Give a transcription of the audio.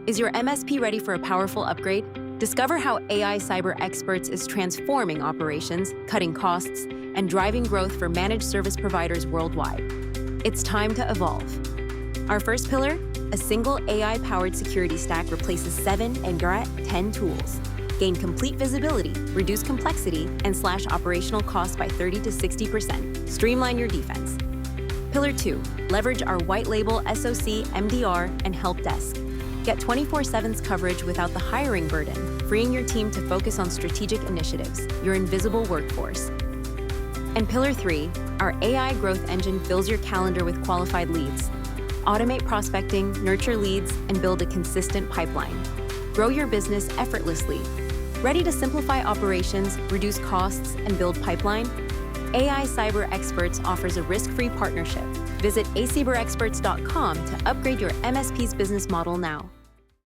Is your MSP ready for a powerful upgrade? Discover how AI Cyber Experts is transforming operations, cutting costs, and driving growth for managed service providers worldwide. It's time to evolve. Our first pillar, a single AI-powered security stack replaces 7 and you're at 10 tools. Gain complete visibility, reduce complexity, and slash operational costs by 30 to 60%. Streamline your defense. Pillar 2, leverage our white label SOC, MDR, and help desk. Get 24/7 coverage without the hiring burden, freeing your team to focus on strategic initiatives, your invisible workforce. And Pillar 3, our AI growth engine fills your calendar with qualified leads. Automate prospecting, nurture leads, and build a consistent pipeline. Grow your business effortlessly. Ready to simplify operations, reduce costs, and build pipeline? AI Cyber Experts offers a risk-free partnership. Visit acyberexperts.com to upgrade your MSP's business model now.